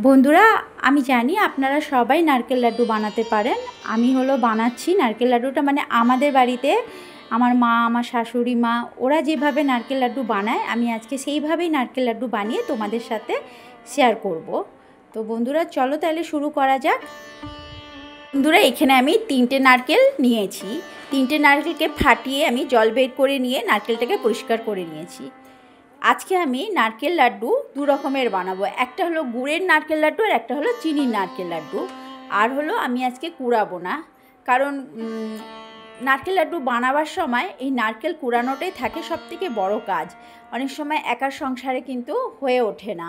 বন্ধুরা, আমি জানি আপনারা সবাই নারকেল লাড্ডু বানাতে পারেন। আমি বানাচ্ছি নারকেল লাড্ডুটা, মানে আমাদের বাড়িতে আমার মা, আমার শাশুড়ি মা, ওরা যেভাবে নারকেল লাড্ডু বানায় আমি আজকে সেইভাবেই নারকেল লাড্ডু বানিয়ে তোমাদের সাথে শেয়ার করব। তো বন্ধুরা চলো তাহলে শুরু করা যাক। বন্ধুরা, এখানে আমি 3টে নারকেল নিয়েছি। 3টে নারকেলকে ফাটিয়ে আমি জল বের করে নিয়ে নারকেলটাকে পরিষ্কার করে নিয়েছি। আজকে আমি নারকেল লাড্ডু দু রকমের বানাবো। একটা হলো গুড়ের নারকেল লাড্ডু আর একটা হলো চিনির নারকেল লাড্ডু। আর আমি আজকে কুড়াবো না, কারণ নারকেল লাড্ডু বানাবার সময় এই নারকেল কুড়ানোটাই থাকে সবথেকে বড় কাজ। অনেক সময় একার সংসারে কিন্তু হয়ে ওঠে না।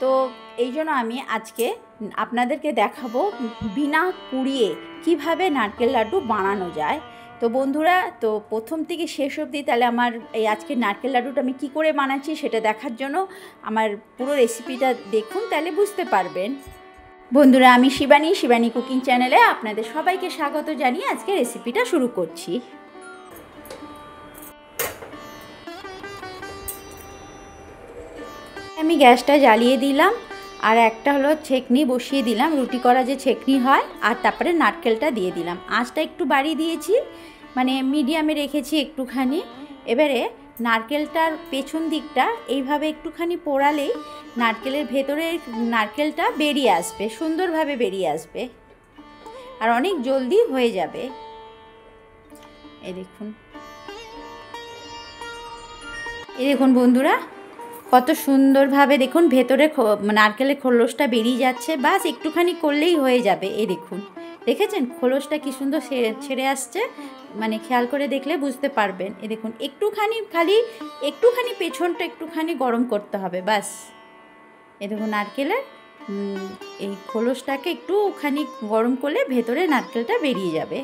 তো এই জন্য আমি আজকে আপনাদেরকে দেখাবো বিনা কুড়িয়ে কিভাবে নারকেল লাড্ডু বানানো যায়। তো বন্ধুরা, তো প্রথম থেকে শেষ অবধি তাহলে আমার এই আজকের নারকেল লাড্ডুটা আমি কী করে বানাচ্ছি সেটা দেখার জন্য আমার পুরো রেসিপিটা দেখুন, তাহলে বুঝতে পারবেন। বন্ধুরা, আমি শিবানী কুকিং চ্যানেলে আপনাদের সবাইকে স্বাগত জানিয়ে আজকে রেসিপিটা শুরু করছি। আমি গ্যাসটা জ্বালিয়ে দিলাম, আর একটা ছেঁকনি বসিয়ে দিলাম, রুটি করা যে ছেঁকনি হয়, আর তারপরে নারকেলটা দিয়ে দিলাম। আঁচটা একটু বাড়িয়ে দিয়েছি, মানে মিডিয়ামে রেখেছি একটুখানি। এবারে নারকেলটার পেছন দিকটা এইভাবে একটুখানি পোড়ালেই নারকেলের ভেতরে নারকেলটা বেরিয়ে আসবে, সুন্দরভাবে বেরিয়ে আসবে, আর অনেক জলদি হয়ে যাবে। এই দেখুন বন্ধুরা, কত সুন্দরভাবে দেখুন ভেতরে নারকেলের খোলসটা বেরিয়ে যাচ্ছে। বাস একটুখানি করলেই হয়ে যাবে। এই দেখুন, দেখেছেন খোলসটা কি সুন্দর ছেড়ে আসছে, মানে খেয়াল করে দেখলে বুঝতে পারবেন। এই দেখুন, একটুখানি পেছনটা একটুখানি গরম করতে হবে, বাস। এই দেখুন নারকেলের এই খোলসটাকে একটুখানি গরম করলে ভেতরে নারকেলটা বেরিয়ে যাবে।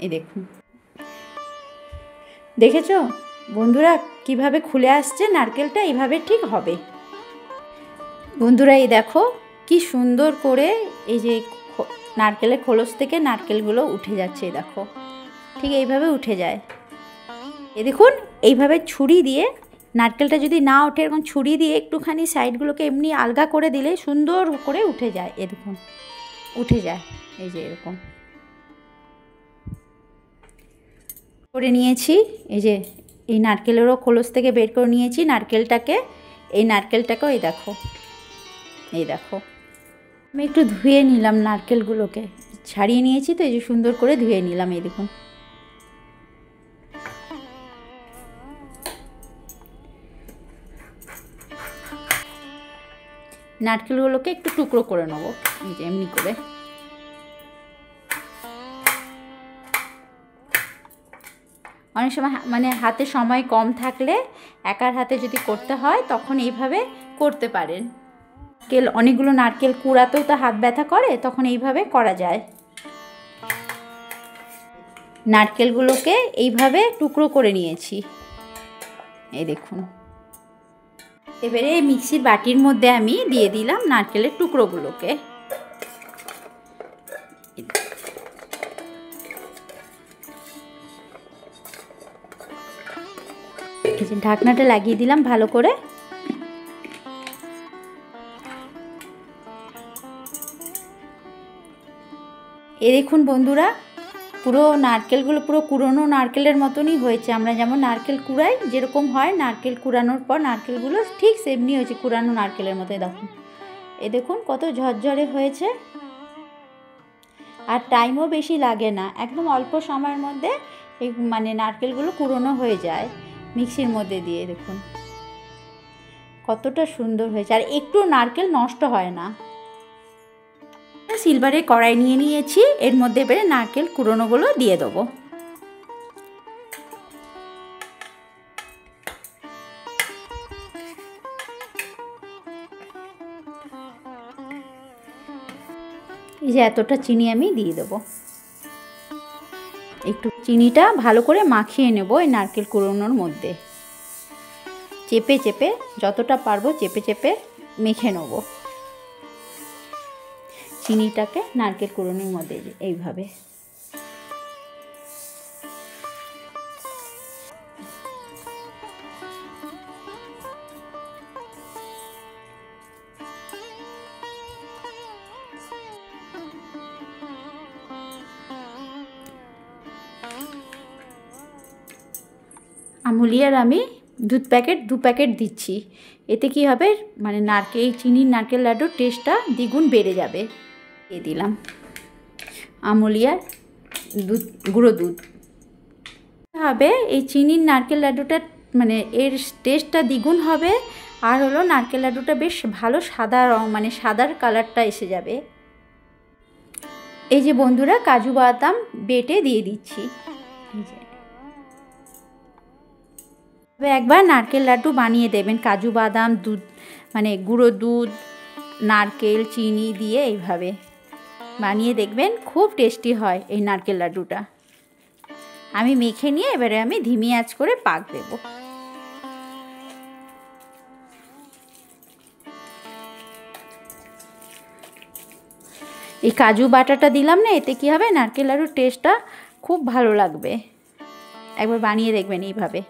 এই দেখুন, দেখেছো বন্ধুরা কিভাবে খুলে আসছে নারকেলটা? এইভাবে ঠিক হবে। বন্ধুরা, এই দেখো কি সুন্দর করে এই যে নারকেলের খোলস থেকে নারকেলগুলো উঠে যাচ্ছে। দেখো ঠিক এইভাবে উঠে যায়। এই দেখুন, এইভাবে ছুরি দিয়ে নারকেলটা যদি না ওঠে, এরকম ছুরি দিয়ে একটুখানি সাইডগুলোকে এমনি আলগা করে দিলে সুন্দর করে উঠে যায়। এ দেখুন উঠে যায়, এই যে এরকম করে নিয়েছি। এই যে এই নারকেলেরও খোলস থেকে বের করে নিয়েছি নারকেলটাকে। এই নারকেলটাকেও এই দেখো আমি একটু ধুয়ে নিলাম, নারকেলগুলোকে ছাড়িয়ে নিয়েছি, তো এই যে সুন্দর করে ধুয়ে নিলাম। এই দেখুন, নারকেলগুলোকে একটু টুকরো করে নেবো, এই যে এমনি করে। অনেক সময় মানে হাতে সময় কম থাকলে, একার হাতে যদি করতে হয় তখন এইভাবে করতে পারেন। অনেকগুলো নারকেল কুড়াতেও তো হাত ব্যথা করে, তখন এইভাবে করা যায়। নারকেলগুলোকে এইভাবে টুকরো করে নিয়েছি, এই দেখুন। এবারে মিক্সির বাটির মধ্যে আমি দিয়ে দিলাম নারকেলের টুকরোগুলোকে। ঢাকনাটা লাগিয়ে দিলাম ভালো করে। দেখুন বন্ধুরা, পুরো নারকেলগুলো পুরো কুড়োনো নারকেলের মতনই হয়েছে। আমরা যেমন নারকেল কুড়াই, যেরকম হয় নারকেল কুড়ানোর পর নারকেলগুলো ঠিক সেমনি হয়েছে, কুড়ানো নারকেলের মতোই। দেখুন দেখুন কত ঝরঝরে হয়েছে, আর টাইমও বেশি লাগে না, একদম অল্প সময়ের মধ্যে এই মানে নারকেলগুলো কুড়োনো হয়ে যায় মিক্সির মধ্যে দিয়ে। দেখুন কতটা সুন্দর হয়েছে, আর একটু নারকেল নষ্ট হয় না। সিলভারে কড়াই নিয়ে নিয়েছি, এর মধ্যে এবারে নারকেল কুড়োনোগুলো দিয়ে দেবো। এই যে এতটা চিনি আমি দিয়ে দেবো। একটু চিনিটা ভালো করে মাখিয়ে নেব এই নারকেল কুড়োনোর মধ্যে, চেপে চেপে যতটা পারবো চেপে চেপে মেখে নেব চিনিটাকে নারকেল কুড়োনোর মধ্যে। এইভাবে আমুলি আর আমি দু প্যাকেট দিচ্ছি। এতে কি হবে, মানে চিনির নারকেল লাড্ডুর টেস্টটা দ্বিগুণ বেড়ে যাবে। দিয়ে দিলাম আমুলি আর গুঁড়ো দুধ। হবে এই চিনির নারকেল লাড্ডুটা মানে এর টেস্টটা দ্বিগুণ হবে, আর হলো নারকেল লাড্ডুটা বেশ ভালো সাদা রং, মানে সাদার কালারটা এসে যাবে। এই যে বন্ধুরা, কাজু বাদাম বেটে দিয়ে দিচ্ছি। একবার নারকেল লাড্ডু বানিয়ে দেবেন, কাজু বাদাম দুধ মানে গুঁড়ো দুধ নারকেল চিনি দিয়ে এইভাবে বানিয়ে দেখবেন, খুব টেস্টি হয় এই নারকেল লাড্ডুটা। আমি মেখে নিয়ে এবারে আমি ধিমি আঁচ করে পাক দেব। এই কাজু বাটাটা দিলাম না, এতে কি হবে, নারকেল লাড্ডুর টেস্টটা খুব ভালো লাগবে। একবার বানিয়ে দেখবেন এইভাবে।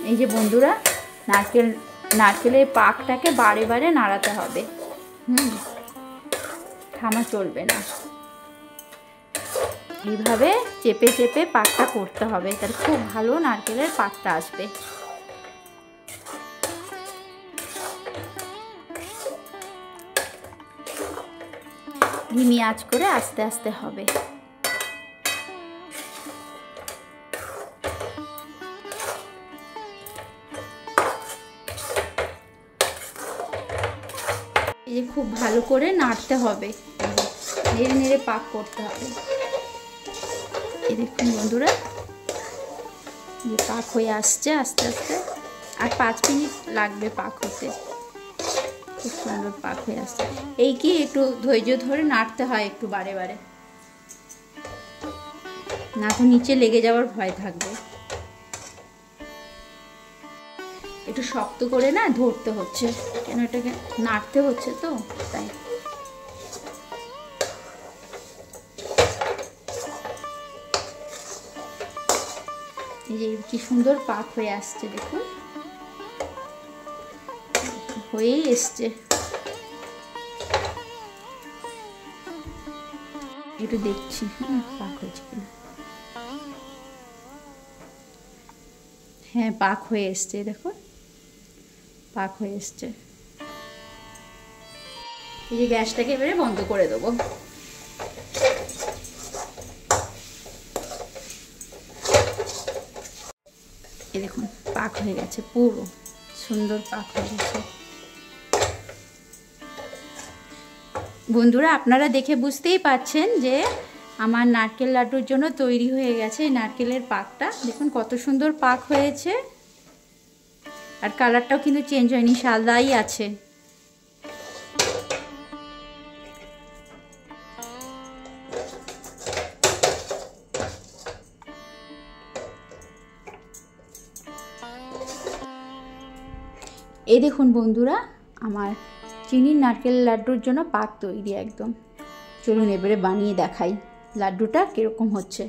এই যে বন্ধুরা, নারকেলের পাকটাকে বারে বারে নাড়াতে হবে, থামা চলবে না। এইভাবে চেপে চেপে পাকটা করতে হবে, তাহলে খুব ভালো নারকেলের পাকটা আসবে। ধিমি আঁচ করে আস্তে আস্তে হবে। এই যে খুব ভালো করে নাড়তে হবে, নেড়ে নেড়ে পাক করতে হবে। এই দেখুন বন্ধুরা, যে পাক হয়ে আসছে আস্তে আস্তে, আর 5 মিনিট লাগবে পাক হতে। খুব সুন্দর পাক হয়ে আসছে। এই কি একটু ধৈর্য ধরে নাড়তে হয় একটু বারে বারে, না তো নিচে লেগে যাওয়ার ভয় থাকবে। একটু শক্ত করে না ধরতে হচ্ছে, কেন এটাকে নাড়তে হচ্ছে তো তাই। এই যে কি সুন্দর পাক হয়ে আসছে, দেখুন হয়েই এসছে। একটু দেখছি পাক হয়েছে কিনা। হ্যাঁ, পাক হয়ে এসছে, দেখুন পাক হয়ে এসছে। এই যে গ্যাসটাকে এবারে বন্ধ করে দেবো। এই দেখুন পাক হয়ে গেছে, পুরো সুন্দর পাক হয়ে গেছে। বন্ধুরা, আপনারা দেখে বুঝতেই পারছেন যে আমার নারকেল লাড্ডুর জন্য তৈরি হয়ে গেছে নারকেলের পাকটা। দেখুন কত সুন্দর পাক হয়েছে, আর কালারটাও কিন্তু চেঞ্জ হয়নি, সাদাই আছে। এই দেখুন বন্ধুরা, আমার চিনির নারকেল লাড্ডুর জন্য পাক তৈরি একদম। চলুন এবারে বানিয়ে দেখাই লাড্ডুটা কীরকম হচ্ছে।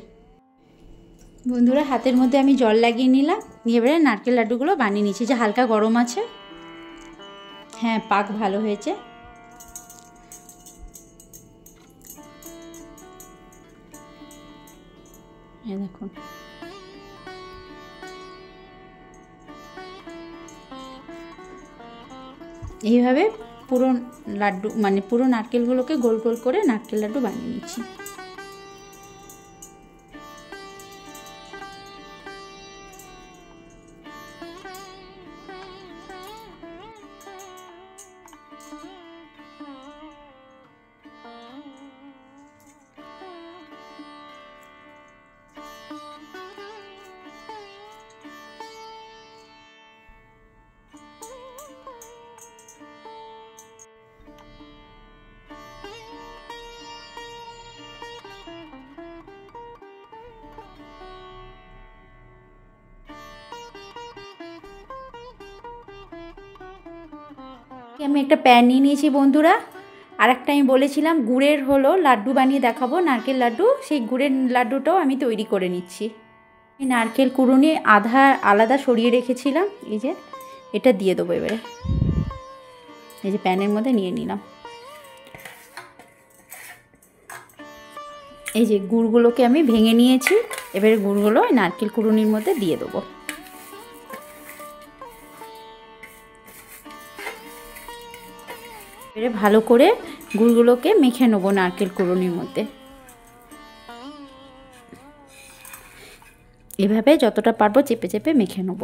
বন্ধুরা, হাতের মধ্যে আমি জল লাগিয়ে নিলাম, নিয়ে এবারে নারকেল লাড্ডুগুলো বানিয়ে নিচ্ছি। যে হালকা গরম আছে। হ্যাঁ, পাক ভালো হয়েছে। দেখুন এইভাবে পুরো লাড্ডু মানে পুরো নারকেলগুলোকে গোল গোল করে নারকেল লাড্ডু বানিয়ে নিচ্ছি। আমি একটা প্যান নিয়ে নিয়েছি বন্ধুরা। আর একটা আমি বলেছিলাম গুড়ের হলো লাড্ডু বানিয়ে দেখাবো, নারকেল লাড্ডু। সেই গুড়ের লাড্ডুটাও আমি তৈরি করে নিচ্ছি। নারকেল কুড়ুনি আধা আলাদা সরিয়ে রেখেছিলাম। এই যে এটা দিয়ে দেবো এবারে। এই যে প্যানের মধ্যে নিয়ে নিলাম। এই যে গুড়গুলোকে আমি ভেঙে নিয়েছি, এবারে গুড়গুলো নারকেল কুড়ুনির মধ্যে দিয়ে দেবো। এবারে ভালো করে গুড়গুলোকে মেখে নেবো নারকেল কুড়ুনির মধ্যে। এভাবে যতটা পারবো চেপে চেপে মেখে নেব।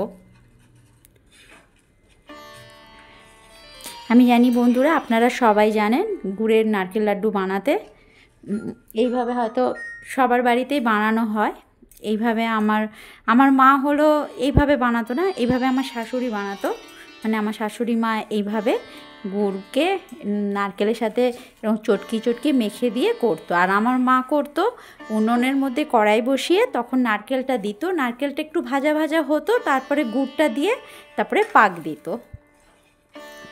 আমি জানি বন্ধুরা আপনারা সবাই জানেন গুড়ের নারকেল লাড্ডু বানাতে। এইভাবে হয়তো সবার বাড়িতেই বানানো হয়। এইভাবে আমার মা হলো এইভাবে বানাতো না, এইভাবে আমার শাশুড়ি বানাতো। মানে আমার শাশুড়ি মা এইভাবে গুড়কে নারকেলের সাথে এরকম চটকি চটকি মেখে দিয়ে করতো। আর আমার মা করতো উনুনের মধ্যে কড়াই বসিয়ে তখন নারকেলটা দিত, নারকেলটা একটু ভাজা ভাজা হতো, তারপরে গুড়টা দিয়ে তারপরে পাক দিত।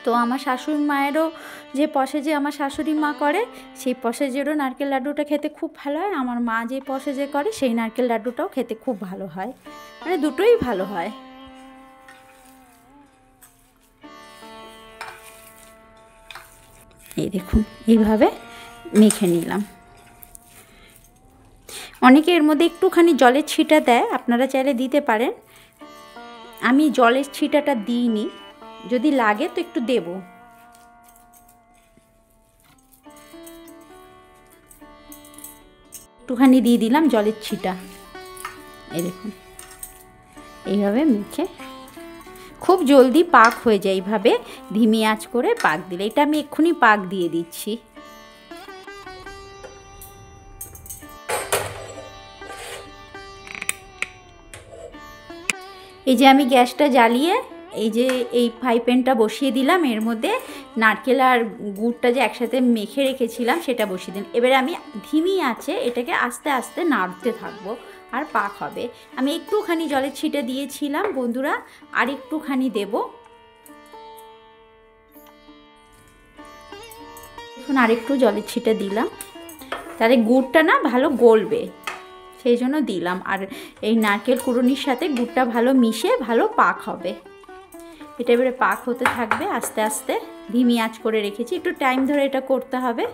তো আমার শাশুড়ি মায়েরও যে প্রসেসে আমার শাশুড়ি মা করে সেই প্রসেসেরও নারকেল লাড্ডুটা খেতে খুব ভালো হয়। আমার মা যে প্রসেসে করে সেই নারকেল লাড্ডুটাও খেতে খুব ভালো হয়, মানে দুটোই ভালো হয়। এই দেখুন এইভাবে মেখে নিলাম। অনেকে এর মধ্যে একটুখানি জলের ছিটা দেয়, আপনারা চাইলে দিতে পারেন। আমি জলের ছিটাটা দিইনি, যদি লাগে তো একটু দেব। একটুখানি দিয়ে দিলাম জলের ছিটা। এই দেখুন এইভাবে মেখে খুব জলদি পাক হয়ে যায়, এইভাবে ধিমি আঁচ করে পাক দিলে। এটা আমি এক্ষুনি পাক দিয়ে দিচ্ছি। এই যে আমি গ্যাসটা জ্বালিয়ে এই যে এই ফ্রাই প্যানটা বসিয়ে দিলাম, এর মধ্যে নারকেল আর গুড়টা যে একসাথে মেখে রেখেছিলাম সেটা বসিয়ে দিন। এবারে আমি ধিমি আঁচে এটাকে আস্তে আস্তে নাড়তে থাকবো আর পাক হবে। আমি একটুখানি জলের ছিটে দিয়েছিলাম বন্ধুরা, আর একটুখানি দেব। এখন আরেকটু জলের ছিটে দিলাম, তাহলে গুড়টা না ভালো গলবে, সেই জন্য দিলাম। আর এই নারকেল কুড়ুনির সাথে গুড়টা ভালো মিশে ভালো পাক হবে। এটা এবারে পাক হতে থাকবে আস্তে আস্তে, ধিমি আঁচ করে রেখেছি, একটু টাইম ধরে এটা করতে হবে।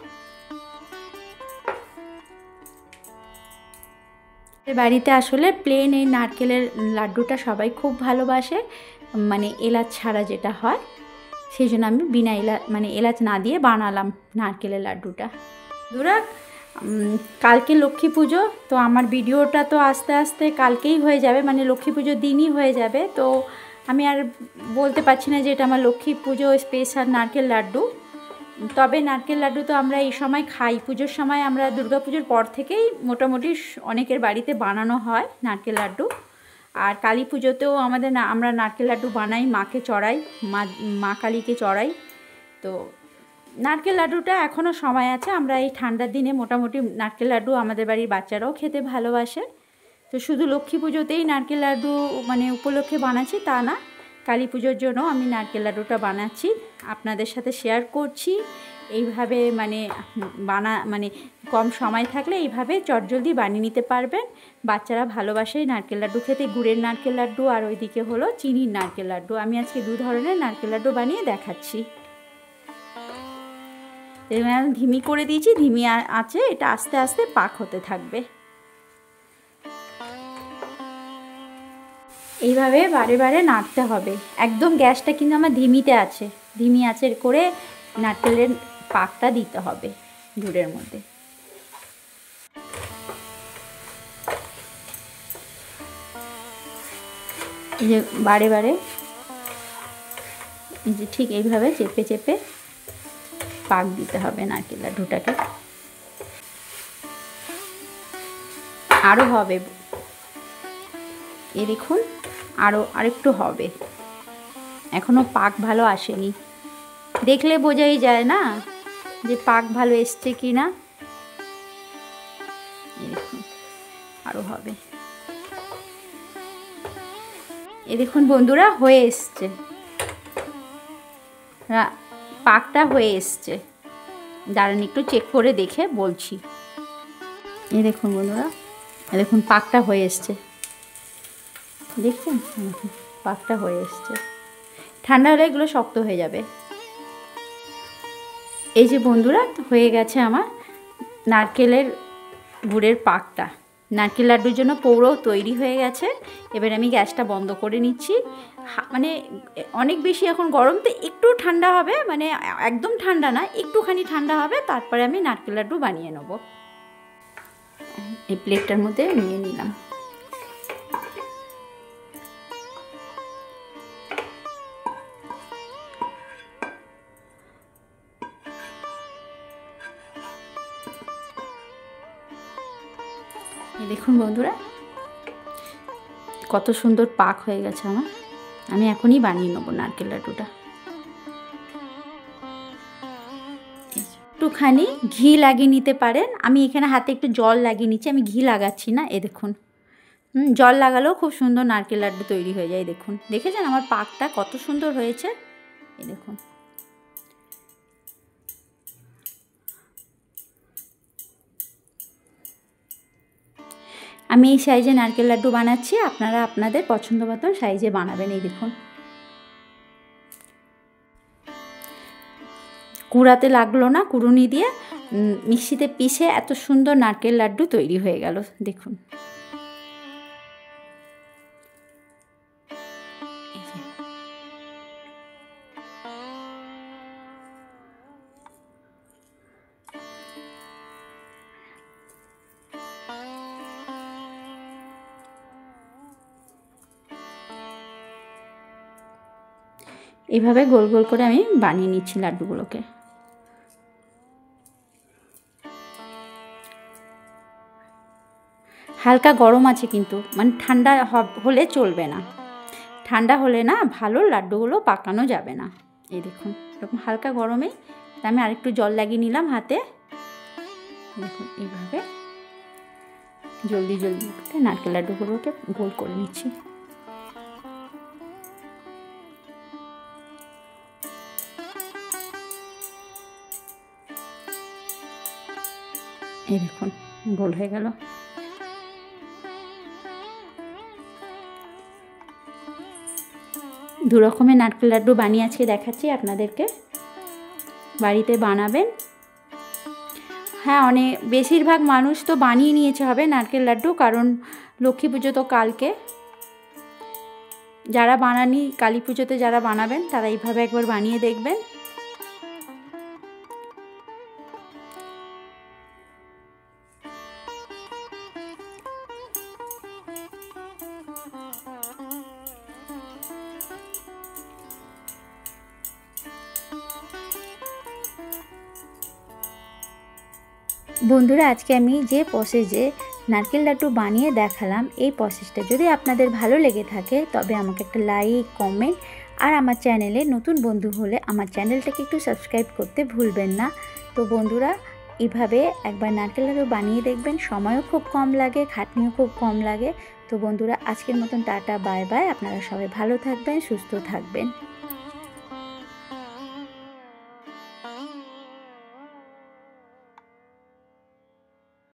বাড়িতে আসলে প্লেন এই নারকেলের লাড্ডুটা সবাই খুব ভালোবাসে, মানে এলাচ ছাড়া যেটা হয়, সেই জন্য আমি বিনা এলাচ না দিয়ে বানালাম নারকেলের লাড্ডুটা। বন্ধুরা কালকে লক্ষ্মী পুজো, তো আমার ভিডিওটা তো আস্তে আস্তে কালকেই হয়ে যাবে, মানে লক্ষ্মী পুজোর দিনই হয়ে যাবে। তো আমি আর বলতে পারছি না যে এটা আমার লক্ষ্মী পুজো স্পেশাল নারকেল লাড্ডু। তবে নারকেল লাড্ডু তো আমরা এই সময় খাই, পুজোর সময় আমরা দুর্গা পুজোর পর থেকেই মোটামুটি অনেকের বাড়িতে বানানো হয় নারকেল লাড্ডু। আর কালী পুজোতেও আমরা নারকেল লাড্ডু বানাই, মাকে চড়াই, মা কালীকে চড়াই। তো নারকেল লাড্ডুটা এখনও সময় আছে, আমরা এই ঠান্ডার দিনে মোটামুটি নারকেল লাড্ডু আমাদের বাড়ির বাচ্চারাও খেতে ভালোবাসে। তো শুধু লক্ষ্মী পুজোতেই নারকেল লাড্ডু মানে উপলক্ষে বানাচ্ছি তা না, কালী পুজোর জন্য আমি নারকেল লাড্ডুটা বানাচ্ছি, আপনাদের সাথে শেয়ার করছি। এইভাবে মানে কম সময় থাকলে এইভাবে চটজলদি বানিয়ে নিতে পারবেন। বাচ্চারা ভালোবাসে নারকেল লাড্ডু খেতে, গুড়ের নারকেল লাড্ডু আর ওইদিকে হলো চিনির নারকেল লাড্ডু। আমি আজকে দু ধরনের নারকেল লাড্ডু বানিয়ে দেখাচ্ছি। ধিমি করে দিয়েছি, ধিমি আছে, এটা আস্তে আস্তে পাক হতে থাকবে। এইভাবে বারে বারে নাড়তে হবে, একদম গ্যাসটা কিন্তু আমার ধিমিতে আছে, ধিমি আঁচের করে নারকেলের পাকটা দিতে হবে গুড়ের মধ্যে। এই যে বারে বারে এই যে ঠিক এইভাবে চেপে চেপে পাক দিতে হবে নারকেল লাড্ডুটাকে। আরও হবে, এ দেখুন আরেকটু হবে, এখনও পাক ভালো আসেনি, দেখলে বোঝাই যায় না যে পাক ভালো এসছে কি না। দেখুন আরও হবে, এ দেখুন বন্ধুরা হয়ে এসছে, পাকটা হয়ে এসছে। দাঁড়ান একটু চেক করে দেখে বলছি। এই দেখুন বন্ধুরা, দেখুন পাকটা হয়ে এসছে, দেখছেন পাকটা হয়ে এসছে। ঠান্ডা হলে এগুলো শক্ত হয়ে যাবে। এই যে বন্ধুরা, হয়ে গেছে আমার নারকেলের গুড়ের পাকটা। নারকেল লাড্ডুর জন্য পৌরও তৈরি হয়ে গেছে। এবার আমি গ্যাসটা বন্ধ করে নিচ্ছি। মানে অনেক বেশি এখন গরম, তো একটু ঠান্ডা হবে, মানে একদম ঠান্ডা না, একটুখানি ঠান্ডা হবে, তারপরে আমি নারকেল লাড্ডু বানিয়ে নেব। এই প্লেটটার মধ্যে নিয়ে নিলাম। দেখুন বন্ধুরা, কত সুন্দর পাক হয়ে গেছে আমার। আমি এখনই বানিয়ে নেবো নারকেল লাড্ডুটা। একটুখানি ঘি লাগিয়ে নিতে পারেন। আমি এখানে হাতে একটু জল লাগিয়ে নিচ্ছি, আমি ঘি লাগাচ্ছি না। এ দেখুন, জল লাগালেও খুব সুন্দর নারকেল লাড্ডু তৈরি হয়ে যায়। দেখুন, দেখেছেন আমার পাকটা কত সুন্দর হয়েছে। এই দেখুন, আমি এই সাইজে নারকেল লাড্ডু বানাচ্ছি, আপনারা আপনাদের পছন্দ মতন সাইজে বানাবেন। এই দেখুন, কুড়াতে লাগলো না, কুড়ুনি দিয়ে মিক্সিতে পিষে এত সুন্দর নারকেল লাড্ডু তৈরি হয়ে গেল। দেখুন, এইভাবে গোল গোল করে আমি বানিয়ে নিচ্ছি লাড্ডুগুলোকে। হালকা গরম আছে কিন্তু, মানে ঠান্ডা হলে চলবে না। ঠান্ডা হলে না ভালো লাড্ডুগুলো পাকানো যাবে না। এই দেখুন, এরকম হালকা গরমে আমি আরেকটু জল লাগিয়ে নিলাম হাতে। দেখুন, এইভাবে জলদি জলদি নারকেল লাড্ডুগুলোকে গোল করে নিচ্ছি। এই দেখুন, গোল হয়ে গেল। দু রকমের নারকেল লাড্ডু বানিয়ে আজকে দেখাচ্ছি আপনাদেরকে, বাড়িতে বানাবেন। হ্যাঁ, বেশিরভাগ মানুষ তো বানিয়ে নিয়েছে হবে নারকেল লাড্ডু, কারণ লক্ষ্মী পুজো তো কালকে। যারা বানানি, কালী পুজোতে যারা বানাবেন তারা এইভাবে একবার বানিয়ে দেখবেন। বন্ধুরা, আজকে আমি যে প্রসেসে নারকেল লাড্ডু বানিয়ে দেখালাম, এই প্রসেসটা যদি আপনাদের ভালো লেগে থাকে তবে আমাকে একটা লাইক, কমেন্ট, আর আমার চ্যানেলে নতুন বন্ধু হলে আমার চ্যানেলটাকে একটু সাবস্ক্রাইব করতে ভুলবেন না। তো বন্ধুরা, এইভাবে একবার নারকেল লাড্ডু বানিয়ে দেখবেন, সময়ও খুব কম লাগে, খাটনিও খুব কম লাগে। তো বন্ধুরা, আজকের মতন টাটা, বাই বাই। আপনারা সবাই ভালো থাকবেন, সুস্থ থাকবেন।